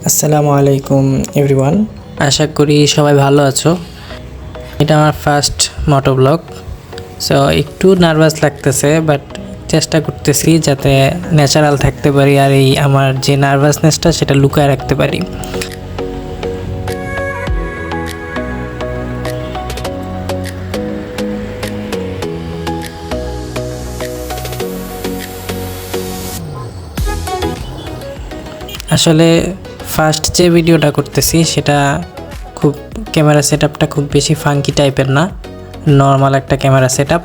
আসসালামু আলাইকুম এভরিওয়ান, আশা করি সবাই ভালো আছো। এটা আমার ফার্স্ট মোটো ব্লগ, সো একটু নার্ভাস লাগতেছে, বাট চেষ্টা করতেছি যাতে ন্যাচারাল থাকতে পারি আর এই আমার যে নার্ভাসনেসটা সেটা লুকায় রাখতে পারি। আসলে ফার্স্ট যে ভিডিওটা করতেছি সেটা খুব ক্যামেরা সেটআপটা খুব বেশি ফাঙ্কি টাইপের না, নর্মাল একটা ক্যামেরা সেটআপ।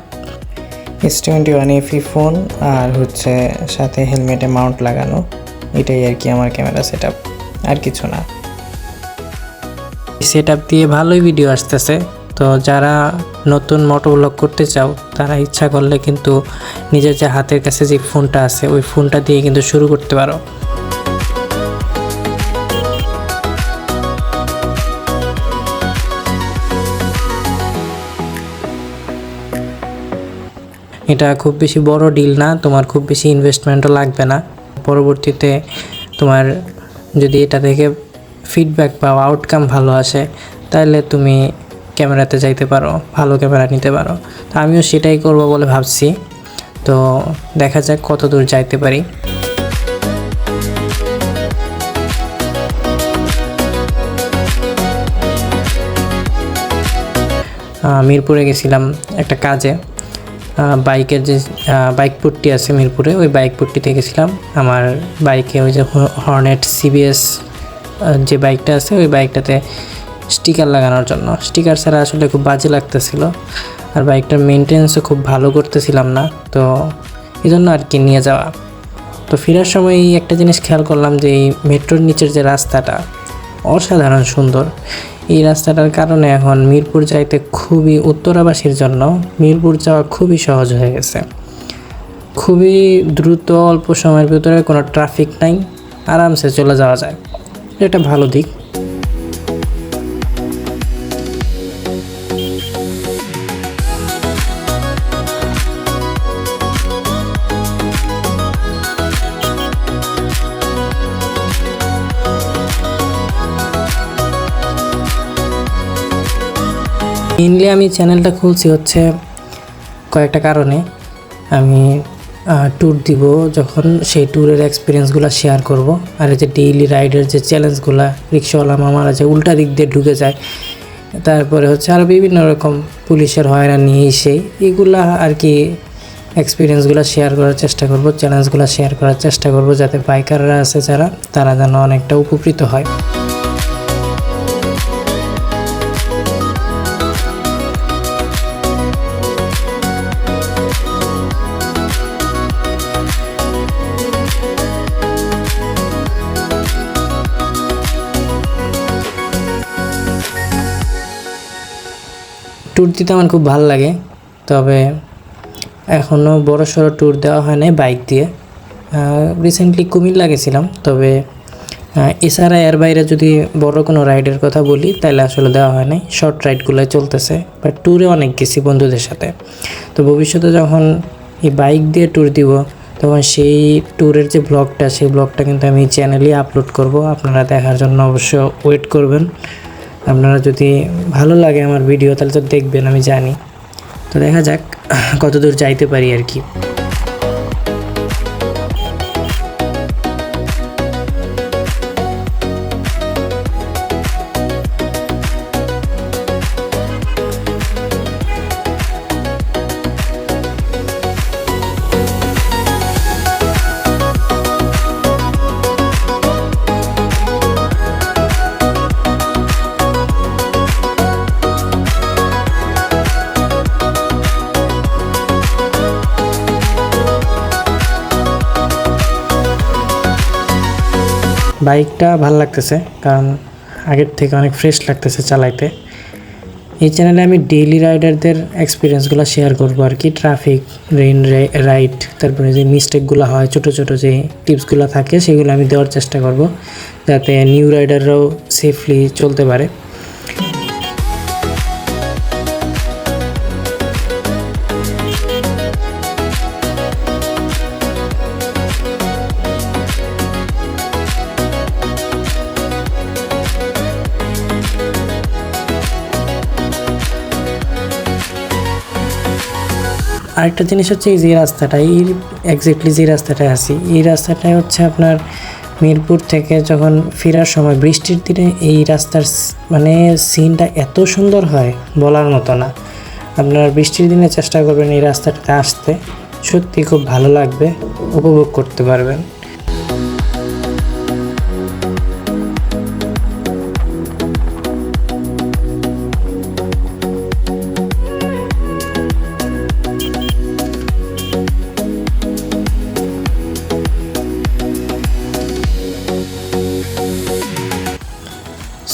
S21FE ফোন আর হচ্ছে সাথে হেলমেটে মাউন্ট লাগানো, এটাই আর কি আমার ক্যামেরা সেটআপ, আর কিছু না। সেটআপ দিয়ে ভালোই ভিডিও আসতেছে, তো যারা নতুন মোটো ব্লগ করতে চাও তারা ইচ্ছা করলে কিন্তু নিজের যে হাতের কাছে যে ফোনটা আছে ওই ফোনটা দিয়ে কিন্তু শুরু করতে পারো। এটা খুব বেশি বড় ডিল না, তোমার খুব বেশি ইনভেস্টমেন্টও লাগবে না। পরবর্তীতে তোমার যদি এটা থেকে ফিডব্যাক পাও, আউটকাম ভালো আসে, তাহলে তুমি ক্যামেরাতে যাইতে পারো, ভালো ক্যামেরা নিতে পারো। তো আমিও সেটাই করব বলে ভাবছি, তো দেখা যাক কত দূর যাইতে পারি। মিরপুরে গেছিলাম একটা কাজে, বাইকের যে বাইক পট্টি আছে মিরপুরে, ওই বাইক পট্টিতে গেছিলাম। আমার বাইকে ওই যে হর্নেট CBS যে বাইকটা আছে ওই বাইকটাতে স্টিকার লাগানোর জন্য। স্টিকার ছাড়া আসলে খুব বাজে লাগতেছিল, আর বাইকটার মেনটেন্যান্সও খুব ভালো করতেছিলাম না, তো এই জন্য আর কি নিয়ে যাওয়া। তো ফেরার সময় একটা জিনিস খেয়াল করলাম যে এই মেট্রোর নিচের যে রাস্তাটা অসাধারণ সুন্দর। এই রাস্তাটার কারণে এখন মিরপুর যাইতে খুবই, উত্তরাবাসীর জন্য মিরপুর যাওয়া খুবই সহজ হয়ে গেছে। খুবই দ্রুত, অল্প সময়ের ভিতরে কোনো ট্রাফিক নাই, আরামসে চলে যাওয়া যায়। এটা ভালো দিক। মেইনলি আমি চ্যানেলটা খুলছি হচ্ছে কয়েকটা কারণে। আমি ট্যুর দিব, যখন সেই ট্যুরের এক্সপিরিয়েন্সগুলো শেয়ার করব। আর এই যে ডেইলি রাইডের যে চ্যালেঞ্জগুলো, রিক্সাওয়ালা মামারা যে উল্টা দিক দিয়ে ঢুকে যায়, তারপরে হচ্ছে আরও বিভিন্ন রকম পুলিশের হয়রানি সেই এগুলা আর কি এক্সপিরিয়েন্সগুলো শেয়ার করার চেষ্টা করব, চ্যালেঞ্জগুলো শেয়ার করার চেষ্টা করব, যাতে বাইকাররা আছে যারা, তারা যেন অনেকটা উপকৃত হয়। ট্যুর দিতে আমার খুব ভালো লাগে, তবে এখনও বড়সড় ট্যুর দেওয়া হয় নাই বাইক দিয়ে। রিসেন্টলি কুমিল্লা গেছিলাম, তবে এছাড়া এর বাইরে যদি বড় কোনো রাইডের কথা বলি তাহলে আসলে দেওয়া হয় নাই। শর্ট রাইডগুলোই চলতেছে, বাট ট্যুরে অনেক গেছি বন্ধুদের সাথে। তো ভবিষ্যতে যখন এই বাইক দিয়ে ট্যুর দিব, তখন সেই ট্যুরের যে ব্লগটা, সেই ব্লগটা কিন্তু আমি চ্যানেলেই আপলোড করব। আপনারা দেখার জন্য অবশ্য ওয়েট করবেন। আপনারা যদি ভালো লাগে আমার ভিডিও তাহলে তো দেখবেন, আমি জানি। তো দেখা যাক কত দূর যাইতে পারি আর কি। বাইকটা ভালো লাগতেছে, কারণ আগের থেকে অনেক ফ্রেশ লাগতেছে চালাইতে। এই চ্যানেলে আমি ডেইলি রাইডারদের এক্সপিরিয়েন্সগুলো শেয়ার করবো আর কি, ট্রাফিক, রেইন রাইড, তারপরে যে মিস্টেকগুলো হয়, ছোটো ছোটো যে টিপসগুলো থাকে সেগুলো আমি দেওয়ার চেষ্টা করব, যাতে নিউ রাইডাররাও সেফলি চলতে পারে। আরেকটা জিনিস হচ্ছে এই যে রাস্তাটা, এই এক্স্যাক্টলি যে রাস্তাটায় আছি, এই রাস্তাটায় হচ্ছে আপনার মিরপুর থেকে যখন ফেরার সময় বৃষ্টির দিনে এই রাস্তার মানে সিনটা এত সুন্দর হয় বলার মতো না। আপনার বৃষ্টির দিনে চেষ্টা করবেন এই রাস্তাটাতে আসতে, সত্যি খুব ভালো লাগবে, উপভোগ করতে পারবেন।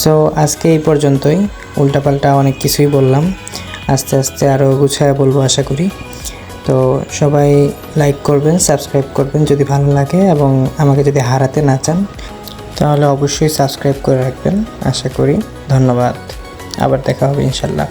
সো আজকে এই পর্যন্তই, উল্টাপাল্টা অনেক কিছুই বললাম, আস্তে আস্তে আরও গুছায় বলবো আশা করি। তো সবাই লাইক করবেন, সাবস্ক্রাইব করবেন যদি ভালো লাগে, এবং আমাকে যদি হারাতে না চান তাহলে অবশ্যই সাবস্ক্রাইব করে রাখবেন আশা করি। ধন্যবাদ, আবার দেখা হবে ইনশাল্লাহ।